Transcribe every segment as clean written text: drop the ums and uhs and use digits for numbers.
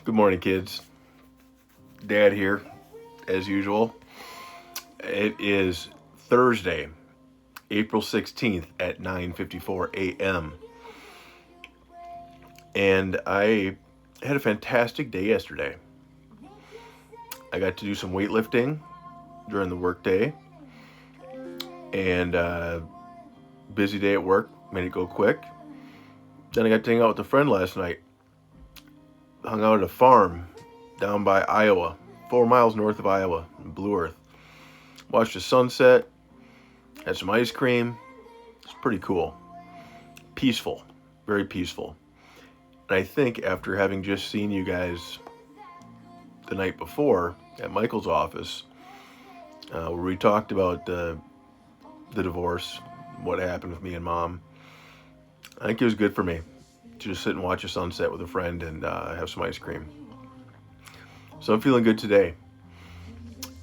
Good morning, kids. Dad here, as usual. It is Thursday, April 16th at 9:54 a.m. And I had a fantastic day yesterday. I got to do some weightlifting during the workday, and busy day at work, made it go quick. Then I got to hang out with a friend last night. Hung out at a farm down by Iowa, 4 miles north of Iowa, in Blue Earth. Watched the sunset, had some ice cream. It's pretty cool. Peaceful, very peaceful. And I think after having just seen you guys the night before at Michael's office, where we talked about the divorce, what happened with me and Mom, I think it was good for me to just sit and watch a sunset with a friend and have some ice cream. So I'm feeling good today.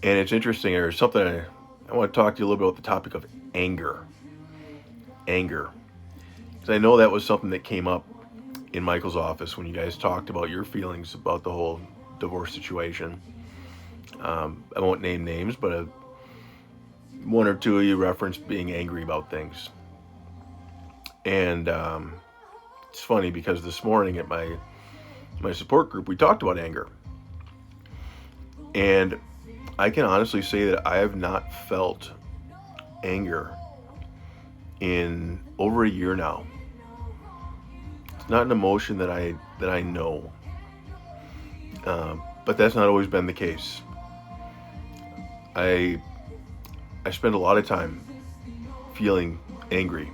And it's interesting, there's something I want to talk to you a little bit about the topic of anger. Anger. Because I know that was something that came up in Michael's office when you guys talked about your feelings about the whole divorce situation. I won't name names, but one or two of you referenced being angry about things. And it's funny because this morning at my support group, we talked about anger. And I can honestly say that I have not felt anger in over a year now. It's not an emotion that I know, but that's not always been the case. I spend a lot of time feeling angry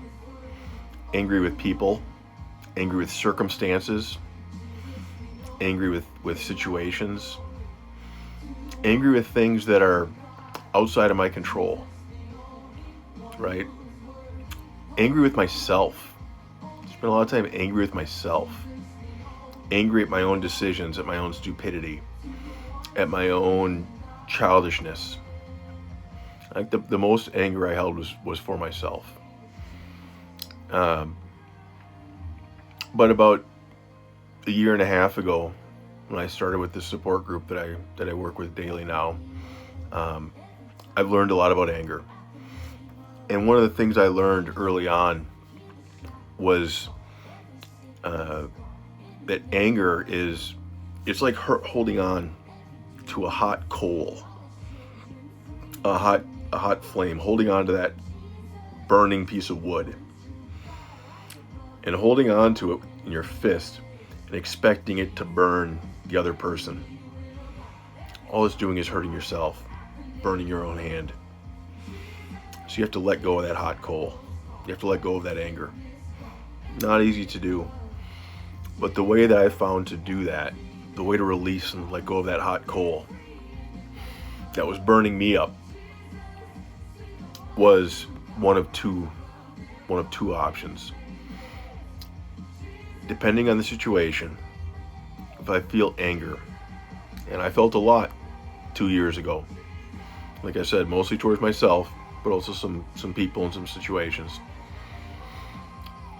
with people, angry with circumstances, angry with situations, angry with things that are outside of my control, right? Angry with myself. Spend a lot of time angry with myself. Angry at my own decisions, at my own stupidity, at my own childishness. I think the most anger I held was for myself. But about a year and a half ago, when I started with this support group that I work with daily now, I've learned a lot about anger. And one of the things I learned early on was that anger it's like holding on to a hot coal, a hot flame, holding on to that burning piece of wood, and holding on to it in your fist and expecting it to burn the other person. All it's doing is hurting yourself, burning your own hand. So you have to let go of that hot coal. You have to let go of that anger. Not easy to do. But the way that I found to do that, the way to release and let go of that hot coal that was burning me up, was one of two options. Depending on the situation, if I feel anger, and I felt a lot 2 years ago, like I said, mostly towards myself, but also some people and some situations.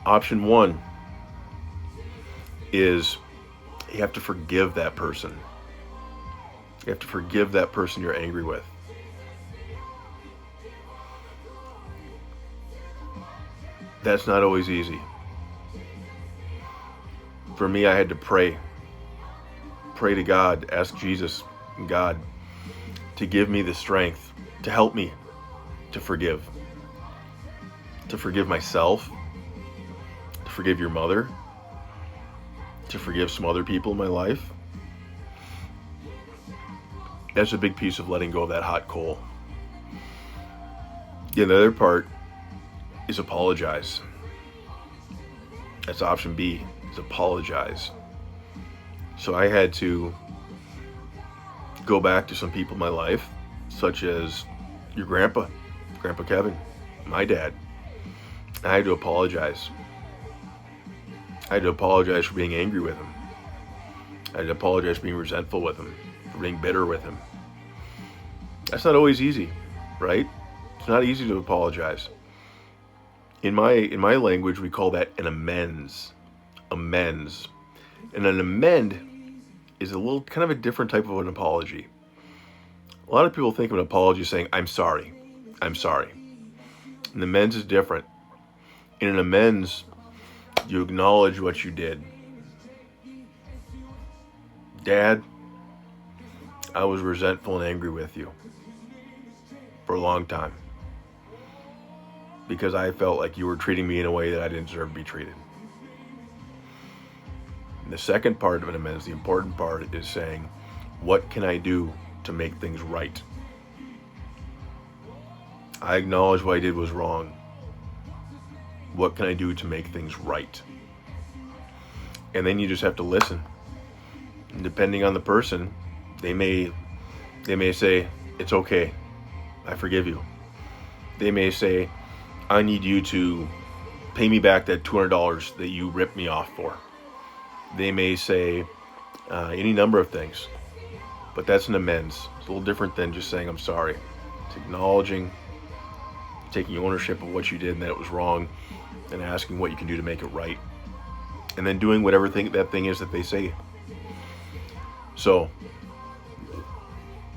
Option one is you have to forgive that person. You have to forgive that person you're angry with. That's not always easy. For me, I had to pray to God, ask Jesus and God to give me the strength, to help me to forgive myself, to forgive your mother, to forgive some other people in my life. That's a big piece of letting go of that hot coal. The other part is apologize. That's option B, is apologize. So I had to go back to some people in my life, such as your Grandpa Kevin, my dad. I had to apologize. I had to apologize for being angry with him. I had to apologize for being resentful with him, for being bitter with him. That's not always easy, right? It's not easy to apologize. In my language, we call that an amends. And an amend is a little kind of a different type of an apology. A lot of people think of an apology as saying, I'm sorry. I'm sorry. An amends is different. In an amends, you acknowledge what you did. Dad, I was resentful and angry with you for a long time because I felt like you were treating me in a way that I didn't deserve to be treated. And the second part of an amends, the important part, is saying, what can I do to make things right? I acknowledge what I did was wrong. What can I do to make things right? And then you just have to listen. And depending on the person, they may say, it's okay, I forgive you. They may say, I need you to pay me back that $200 that you ripped me off for. They may say any number of things, but that's an amends. It's a little different than just saying I'm sorry. It's acknowledging, taking ownership of what you did and that it was wrong, and asking what you can do to make it right, and then doing whatever that thing is that they say. So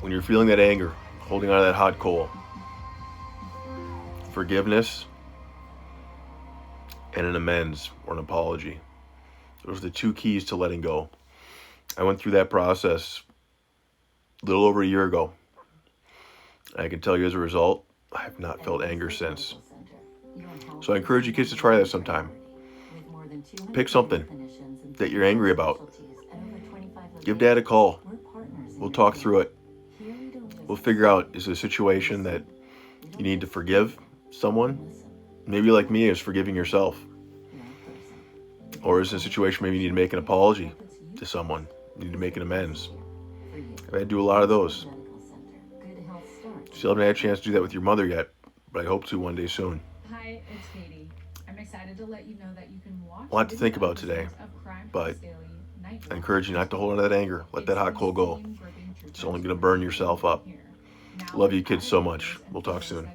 when you're feeling that anger, holding on to that hot coal, forgiveness and an amends or an apology, those are the two keys to letting go. I went through that process a little over a year ago. I can tell you as a result, I have not felt anger since. So I encourage you kids to try that sometime. Pick something that you're angry about. Give Dad a call. We'll talk through it. We'll figure out, is it a situation that you need to forgive someone? Maybe like me, is forgiving yourself. Or is it a situation maybe you need to make an apology to someone? You need to make an amends. I've had to do a lot of those. Still haven't had a chance to do that with your mother yet, but I hope to one day soon. Hi, it's Katie. I'm excited to let you know that you can watch A lot to think about today, but I encourage you not to hold on to that anger. Let that hot coal go. It's only going to burn yourself up. Love you kids so much. We'll talk soon.